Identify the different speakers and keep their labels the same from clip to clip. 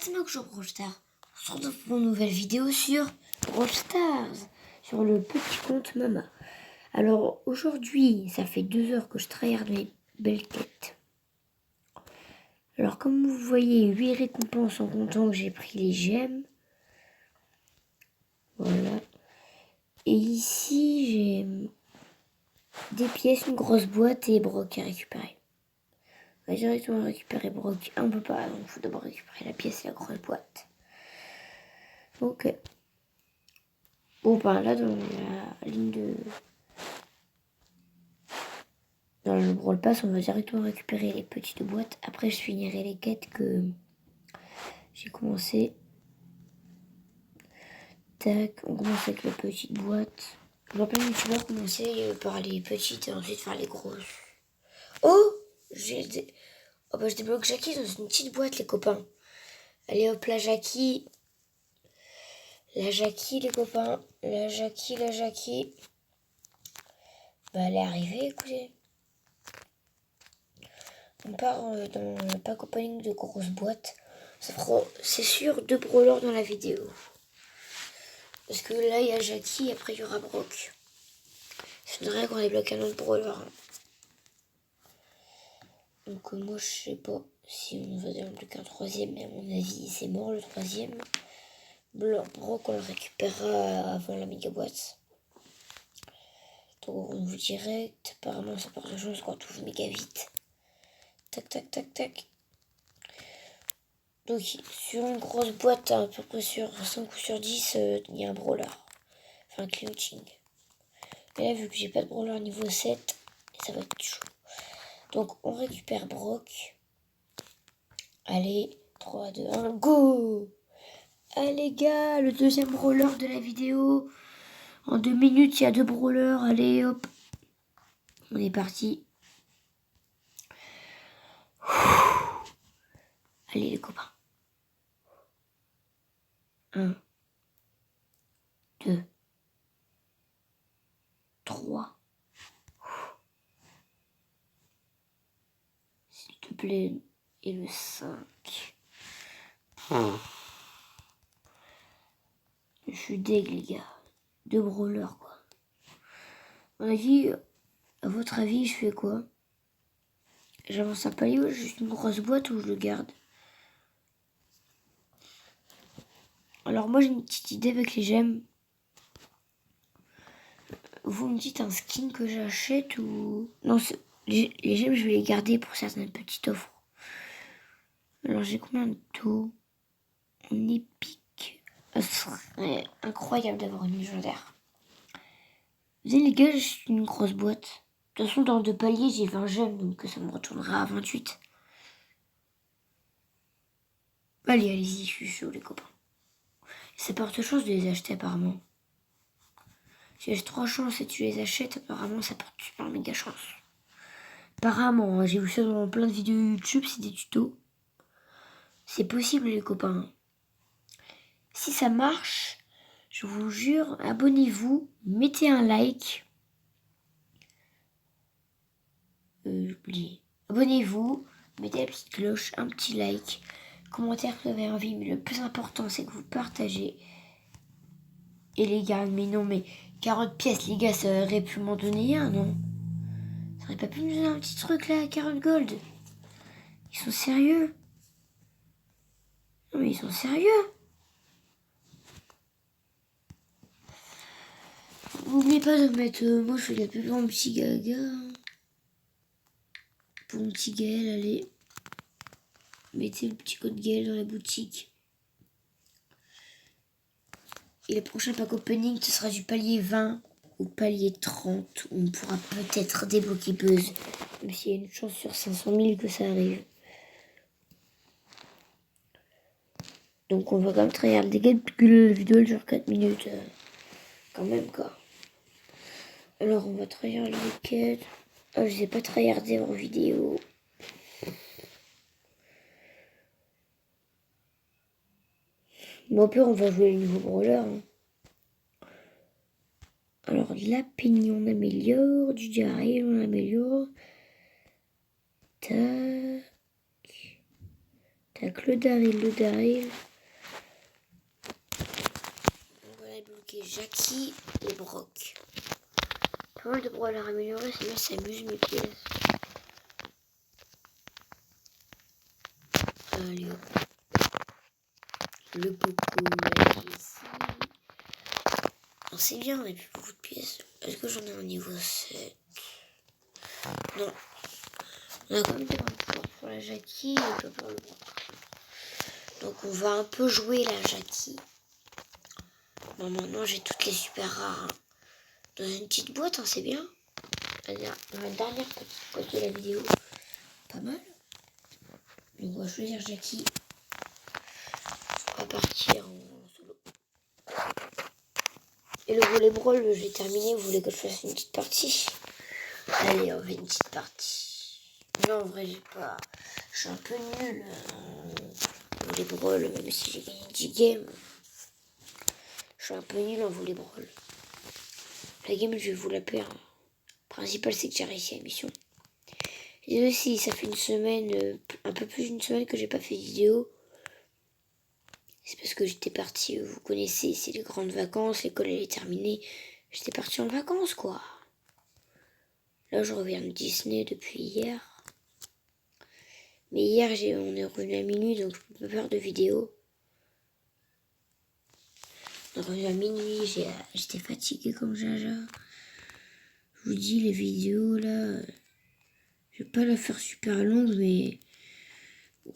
Speaker 1: maintenant que je Brawl Stars. On se retrouve pour une nouvelle vidéo sur Brawl Stars, sur le petit compte Mama. Alors aujourd'hui, ça fait 2 heures que je tryhard mes belles quêtes. Alors comme vous voyez, 8 récompenses en comptant que j'ai pris les gemmes. Voilà. Et ici, j'ai des pièces, une grosse boîte et Brock à récupérer. On va directement récupérer Brock. On peut pas, donc il faut d'abord récupérer la pièce et la grosse boîte. Ok. Bon, ben là, dans la ligne de... Dans le Brawl Pass, on va directement récupérer les petites boîtes. Après, je finirai les quêtes que j'ai commencé. Tac, on commence avec la petite boîte. Je vois plein de youtubeurs commencer par les petites et ensuite faire les grosses. Oh, oh bah, je débloque Jackie dans une petite boîte, les copains. Allez hop, la Jackie. La Jackie, les copains. La Jackie, la Jackie. Bah, elle est arrivée, écoutez. On part dans le pack opening de grosses boîtes. Ça fera, c'est sûr, 2 brawlers dans la vidéo. Parce que là, il y a Jackie et après, il y aura Brock. Il faudrait qu'on débloque un autre brawler. Donc, moi, je sais pas si on va débloquer un troisième, mais à mon avis, c'est mort le troisième. Brock, on le récupérera avant la méga boîte. Donc, on vous direct. Apparemment, ça porte de chance quand on ouvre méga vite. Tac, tac, tac, tac. Donc, sur une grosse boîte, à peu près sur 5 ou sur 10, il y a un brawler. Enfin, un clinching. Et là, vu que j'ai pas de brawler niveau 7, ça va être chaud. Donc, on récupère Brock. Allez, 3, 2, 1, go! Allez, les gars, le deuxième brawler de la vidéo. En 2 minutes, il y a 2 brawlers. Allez, hop. On est parti. Allez, les copains. 1, 2, 3. S'il te plaît. Et le 5. Je suis deg, les gars. 2 brawlers, quoi. À mon avis, à votre avis, je fais quoi? J'avance un palier ou juste une grosse boîte ou je le garde? Alors moi, j'ai une petite idée avec les gemmes. Vous me dites un skin que j'achète ou... Non, les gemmes, je vais les garder pour certaines petites offres. Alors, j'ai combien de taux en épique? Ce serait incroyable d'avoir une légendaire. Vous savez, les gars, j'ai une grosse boîte. De toute façon, dans 2 paliers, j'ai 20 gemmes, donc ça me retournera à 28. Allez, allez-y, je suis chaud, les copains. Ça porte chance de les acheter, apparemment. Si j'ai 3 chances et tu les achètes, apparemment, ça porte super méga chance. Apparemment, hein, j'ai vu ça dans plein de vidéos YouTube, c'est des tutos. C'est possible, les copains. Si ça marche, je vous jure, abonnez-vous, mettez un like. J'ai oublié. Abonnez-vous, mettez la petite cloche, un petit like, commentaire que vous avez envie, mais le plus important, c'est que vous partagez. Et les gars, mais non, mais 40 pièces, les gars, ça aurait pu m'en donner un, non? Ça aurait pas pu me donner un petit truc là, 40 gold? Ils sont sérieux? Non, mais ils sont sérieux? N'oubliez pas de mettre... moi, je fais de la pub pour mon petit gaga. Pour mon petit Gaël, allez. Mettez le petit code Gaël dans la boutique. Et le prochain pack opening, ce sera du palier 20 au palier 30. Où on pourra peut-être débloquer Buzz. Même s'il y a une chance sur 500 000 que ça arrive. Donc on va quand même tryhard des games, parce que la vidéo elle dure 4 minutes. Quand même, quoi. Alors on va tryhard les quêtes. Oh, je sais pas tryharder en vidéo. Mais au pire, on va jouer le nouveau brawler. Hein. Alors, de la peigne, on améliore. Du diarrhée, on améliore. Tac. Il y a que le Daryl. On va débloquer Jackie et Brock. Pas mal de brawlers améliorés, c'est bien, ça amuse mes pièces. Allez hop. Le Poco, la Jessie. Alors c'est bien, on a plus beaucoup de pièces. Est-ce que j'en ai un niveau 7? Non. On a quand même des points pour la Jackie et pas pour le Brock. Donc on va un peu jouer la Jackie. Bon, maintenant j'ai toutes les super rares. Hein. Dans une petite boîte, hein, c'est bien. La dernière petite boîte de la vidéo. Pas mal. Donc on va choisir Jackie. On va partir en solo. Et le volley brawl, j'ai terminé. Vous voulez que je fasse une petite partie? Allez, on fait une petite partie. Non, en vrai, j'ai pas. Je suis un peu nul. Volley brawl, même si j'ai gagné 10 games. Je suis un peu nul en volley brawl. La game, je vais vous la perdre. Le principal, c'est que j'ai réussi la mission. Et aussi, ça fait une semaine, un peu plus d'une semaine que j'ai pas fait de vidéo. C'est parce que j'étais partie, vous connaissez, c'est les grandes vacances, l'école elle est terminée. J'étais partie en vacances, quoi. Là, je reviens de Disney depuis hier. Mais hier, on est revenu à minuit, donc je peux pas faire de vidéo. On est revenu à minuit, j'étais fatiguée comme Jaja. Je vous dis, les vidéos, là, je vais pas la faire super longue, mais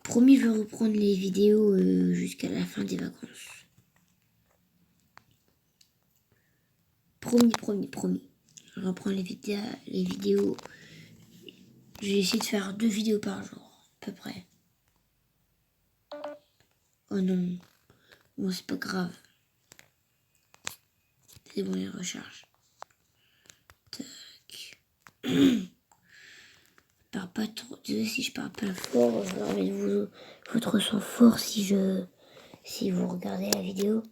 Speaker 1: promis, je vais reprendre les vidéos jusqu'à la fin des vacances. Promis. Je reprends les vidéos. Je vais essayer de faire 2 vidéos par jour, à peu près. Oh non. Bon, c'est pas grave. C'est bon, il recharge. Tac. Je pars pas trop. Désolé si je pars pas fort. Je vais remettre votre son fort si vous regardez la vidéo.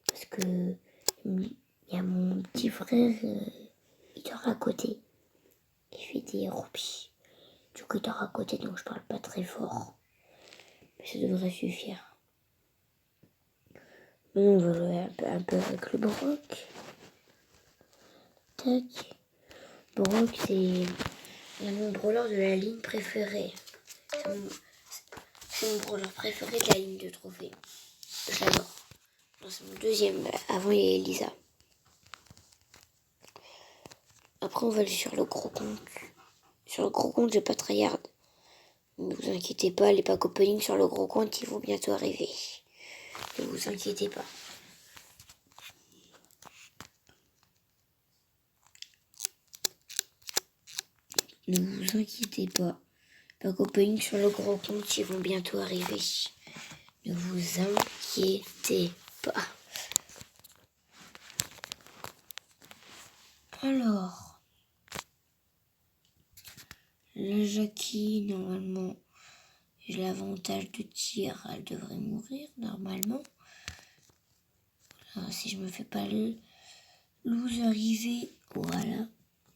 Speaker 1: Parce que il y a mon petit frère, il dort à côté. Il fait des roupies. Du coup, il dort à côté, donc je parle pas très fort. Mais ça devrait suffire. Maintenant, on va jouer un peu avec le Brock. Tac. Brock, c'est mon brawler de la ligne préférée. C'est mon brawler préféré de la ligne de trophées. Je l'adore. C'est mon deuxième. Avant, il y a Elisa. Après, on va aller sur le gros compte. Sur le gros compte, j'ai pas tryhard. Ne vous inquiétez pas, les packs opening sur le gros compte, ils vont bientôt arriver. Ne vous inquiétez pas. Ne vous inquiétez pas. Pack opening sur le gros compte, ils vont bientôt arriver. Ne vous inquiétez pas. Alors, la Jackie, normalement, j'ai l'avantage de tir, elle devrait mourir normalement. Alors, si je me fais pas loseriser, voilà,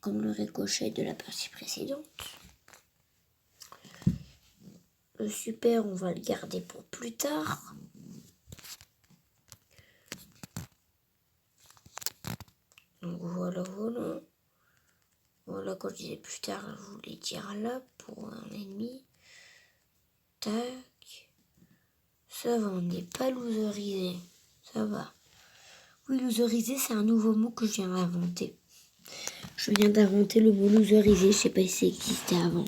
Speaker 1: comme le ricochet de la partie précédente. Le super, on va le garder pour plus tard. Donc voilà. Voilà, quand je disais plus tard, je voulais dire là pour un ennemi. Tac. Ça va, on n'est pas loserisé. Ça va. Oui, loserisé, c'est un nouveau mot que je viens d'inventer. Je viens d'inventer le mot loserisé. Je sais pas si ça existait avant.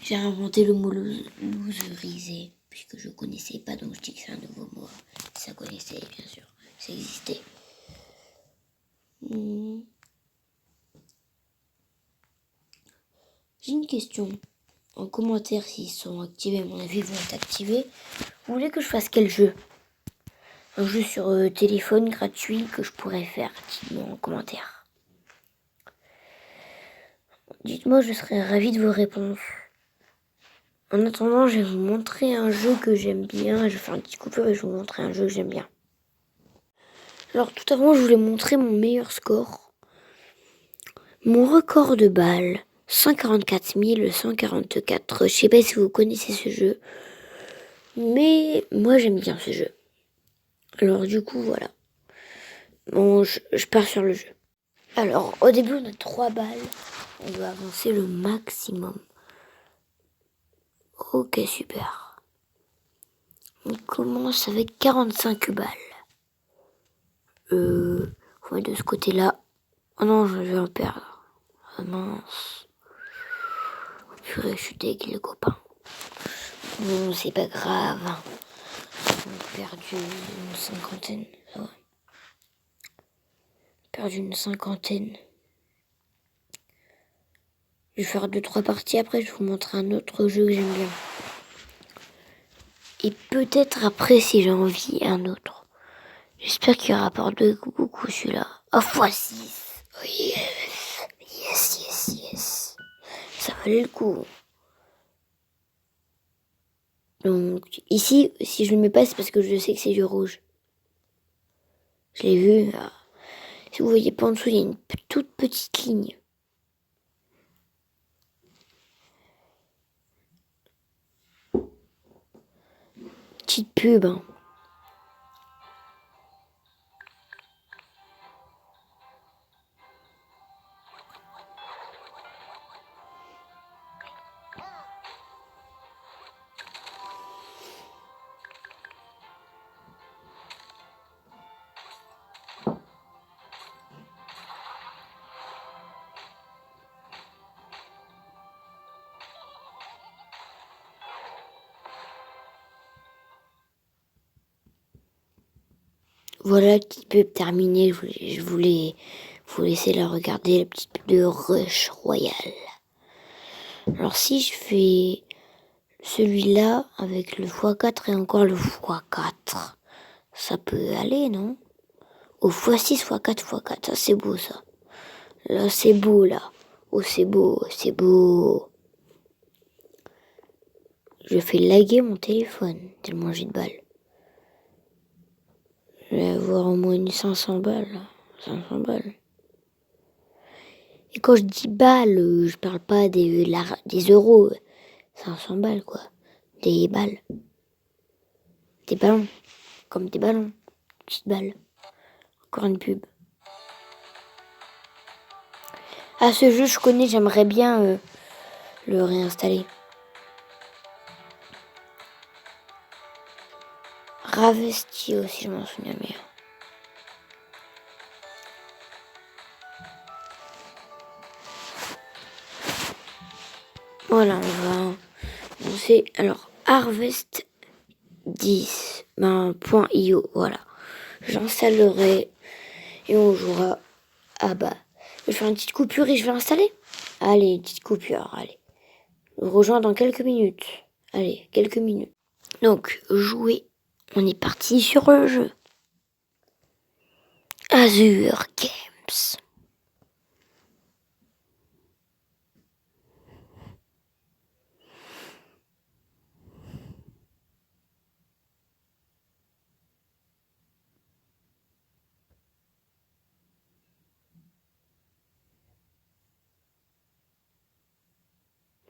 Speaker 1: J'ai inventé le mot loserisé. Puisque je connaissais pas, donc je dis que c'est un nouveau mot. Ça connaissait, bien sûr. Ça existait. J'ai une question. En commentaire, s'ils sont activés, à mon avis, ils vont être activés. Vous voulez que je fasse quel jeu? Un jeu sur téléphone gratuit que je pourrais faire. Dites-moi en commentaire. Dites-moi, je serais ravie de vos réponses. En attendant, je vais vous montrer un jeu que j'aime bien. Je vais faire un petit coupure et je vais vous montrer un jeu que j'aime bien. Alors, tout avant, je voulais montrer mon meilleur score. Mon record de balles. 144 144. Je sais pas si vous connaissez ce jeu. Mais moi j'aime bien ce jeu. Alors du coup voilà. Bon, je pars sur le jeu. Alors au début on a 3 balles. On doit avancer le maximum. Ok, super. On commence avec 45 balles. On va de ce côté-là. Oh non, je vais en perdre. Ah mince. Purée, je suis dégueu les copains. Bon, c'est pas grave. On a perdu une cinquantaine. Ça va. Perdu une cinquantaine. Je vais faire 2-3 parties après, je vais vous montrer un autre jeu que j'aime bien. Et peut-être après, si j'ai envie, un autre. J'espère qu'il rapporte beaucoup celui-là. Oh, x6. Oh, yes. Yes, yes, yes. Ça valait le coup. Donc, ici, si je le mets pas, c'est parce que je sais que c'est du rouge. Je l'ai vu. Si vous voyez pas en dessous, il y a une toute petite ligne. Petite pub, hein. Voilà la petite pub terminée. Je voulais vous laisser la regarder, la petite pub de Rush Royale. Alors si je fais celui-là avec le x4 et encore le x4, ça peut aller, non? Au x6, x4, x4, ça c'est beau ça. Là c'est beau là. Oh c'est beau, c'est beau. Je fais laguer mon téléphone tellement j'ai de balles. Je vais avoir au moins une 500 balles. Là. 500 balles. Et quand je dis balles, je parle pas des euros. 500 balles, quoi. Des balles. Des ballons. Comme des ballons. Petites balles. Encore une pub. Ah, ce jeu, je connais, j'aimerais bien le réinstaller. Ravestio, si je m'en souviens bien. Voilà, on va... C'est alors Harvest 10. .io, voilà. J'installerai et on jouera. Ah bah, je vais faire une petite coupure et je vais l'installer. Allez, une petite coupure, allez. Je vous rejoins dans quelques minutes. Allez, quelques minutes. Donc, jouer. On est parti sur le jeu. Azure Games.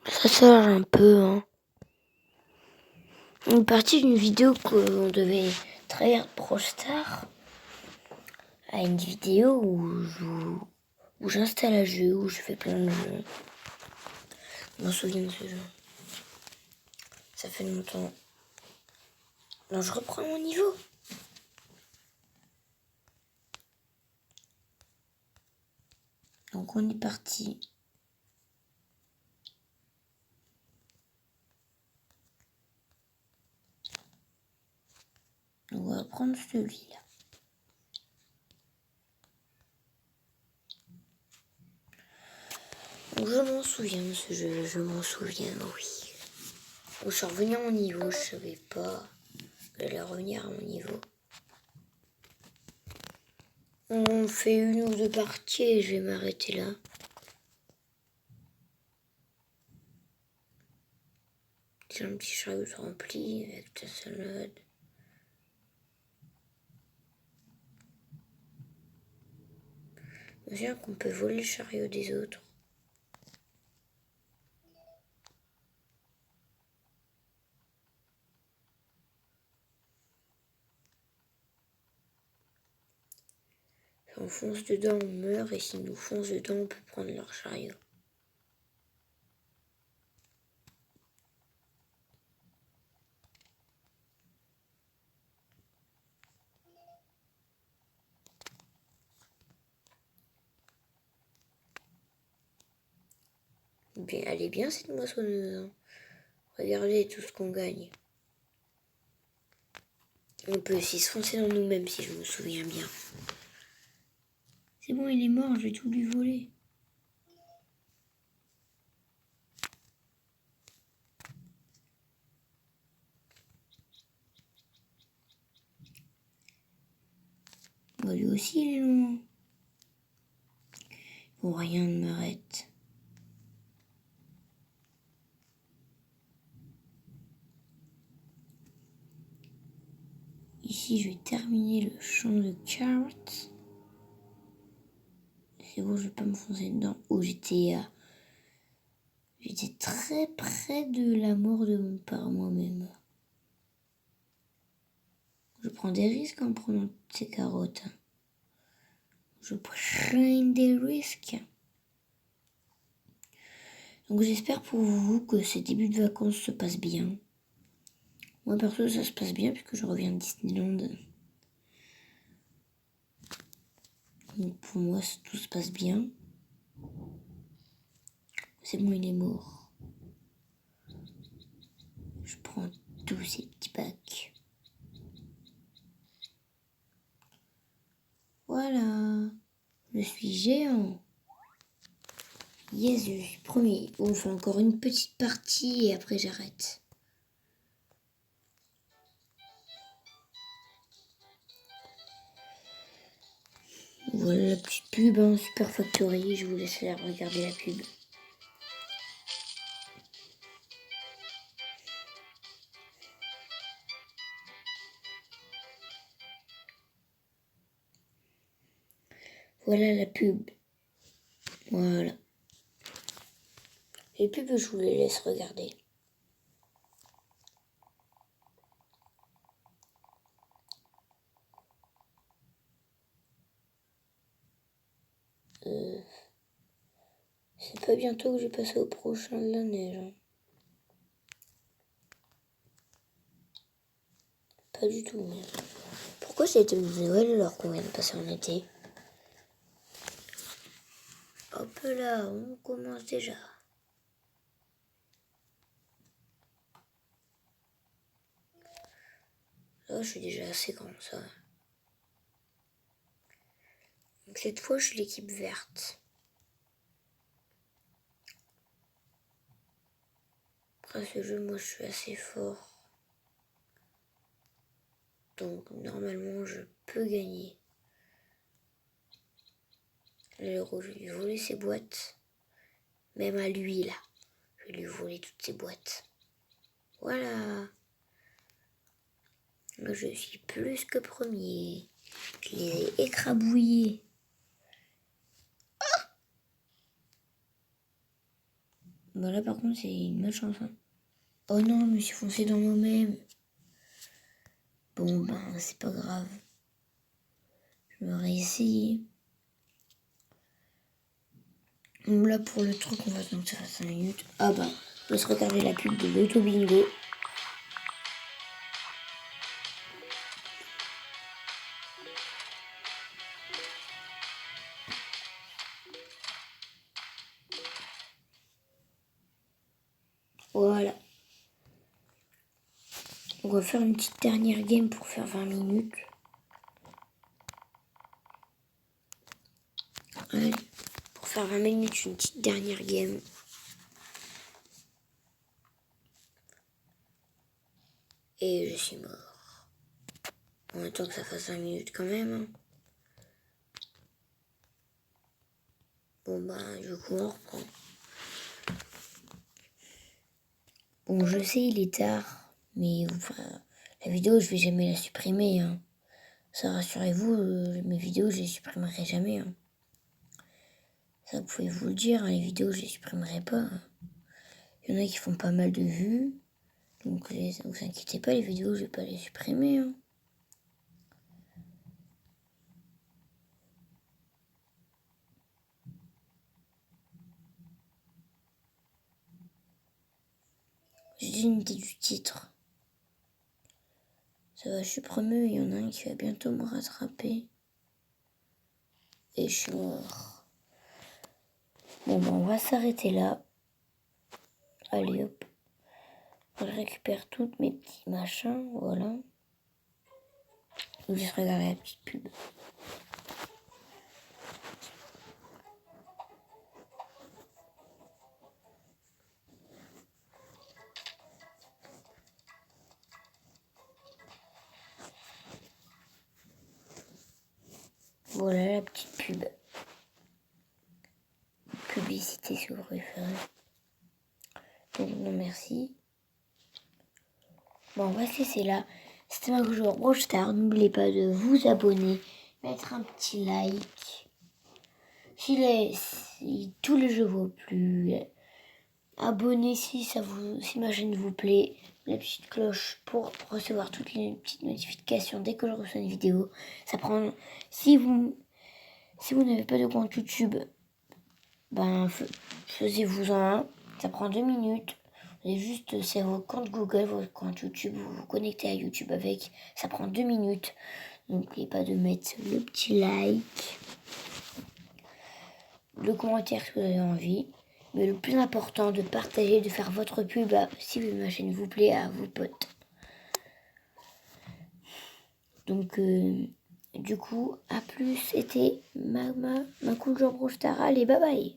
Speaker 1: Ça sort un peu, hein. On est parti d'une vidéo qu'on devait trahir Brawl Stars à une vidéo où j'installe un jeu, où je fais plein de jeux. Je m'en souviens de ce jeu. Ça fait longtemps. Non, je reprends mon niveau. Donc on est parti. On va prendre celui-là. Donc je m'en souviens de ce jeu, je m'en souviens, oui. Donc, je suis revenu à mon niveau, je savais pas que j'allais revenir à mon niveau. On fait une ou deux parties et je vais m'arrêter là. J'ai un petit chariot rempli avec ta salade. Je me souviens qu'on peut voler le chariot des autres. Si on fonce dedans, on meurt. Et s'ils nous foncent dedans, on peut prendre leur chariot. Bien, elle est bien cette moissonneuse. Hein. Regardez tout ce qu'on gagne. On peut aussi se foncer dans nous-mêmes si je me souviens bien. C'est bon, il est mort, je vais tout lui voler. Bah, lui aussi, il est loin. Bon, rien ne m'arrête. Ici, je vais terminer le champ de carottes. C'est bon, je vais pas me foncer dedans. Oh, j'étais très près de la mort de par moi-même. Je prends des risques en prenant toutes ces carottes. Je prends des risques. Donc j'espère pour vous que ces débuts de vacances se passent bien. Moi perso ça se passe bien puisque je reviens de Disneyland. Donc pour moi tout se passe bien. C'est bon, il est mort. Je prends tous ces petits packs. Voilà. Je suis géant. Yes, je suis premier. On fait encore une petite partie et après j'arrête. Voilà la petite pub, hein, Super Factory. Je vous laisse regarder la pub. Voilà la pub. Voilà. Les pubs, je vous les laisse regarder. C'est pas bientôt que je vais passer au prochain de la neige. Hein. Pas du tout. Mais... Pourquoi c'est une Noël alors qu'on vient de passer en été? Hop là, on commence déjà. Là, je suis déjà assez grand, ça. Donc cette fois, je suis l'équipe verte. Après ce jeu, moi, je suis assez fort. Donc, normalement, je peux gagner. Le rouge, je vais lui voler ses boîtes. Même à lui, là. Je vais lui voler toutes ses boîtes. Voilà. Moi, je suis plus que premier. Je les ai écrabouillés. Bah là, par contre, c'est une malchance. Hein. Oh non, je me suis foncé dans moi-même. Bon, ben, c'est pas grave. Je vais réessayer. Là, pour le truc, on va se ça fait 5 minutes. Ah bah, je laisse regarder la pub de l'auto bingo. Voilà. On va faire une petite dernière game pour faire 20 minutes. Allez, pour faire 20 minutes, une petite dernière game. Et je suis mort. On attend que ça fasse 5 minutes quand même. Hein. Bon ben, du coup, on reprend. Bon, je sais, il est tard. Mais enfin, la vidéo, je vais jamais la supprimer. Hein. Ça, rassurez-vous, mes vidéos, je les supprimerai jamais. Hein. Ça, vous pouvez vous le dire, hein, les vidéos, je les supprimerai pas. Hein. Il y en a qui font pas mal de vues. Donc, vous inquiétez pas, les vidéos, je vais pas les supprimer. Hein. une idée du titre. Ça va supprimer, il y en a un qui va bientôt me rattraper. Et je suis mort. Bon, on va s'arrêter là. Allez, hop. Je récupère toutes mes petits machins, voilà. Je regarder la petite pub. Voilà la petite pub. Publicité si vous préférez. Donc non merci. Bon, on va se laisser là. C'était ma joueur Brawl Stars. N'oubliez pas de vous abonner, mettre un petit like. Si tous les jeux vous plu, abonnez si ma chaîne vous plaît. La petite cloche pour recevoir toutes les petites notifications dès que je reçois une vidéo. Ça prend. Si vous n'avez pas de compte YouTube, ben faisez-vous un. Ça prend 2 minutes. C'est votre compte Google, votre compte YouTube, vous vous connectez à YouTube avec. Ça prend 2 minutes. N'oubliez pas de mettre le petit like, le commentaire si vous avez envie. Mais le plus important, de partager, de faire votre pub si ma chaîne vous plaît à vos potes. Donc, du coup, à plus. C'était ma cool Brawl Stars. Allez, bye bye.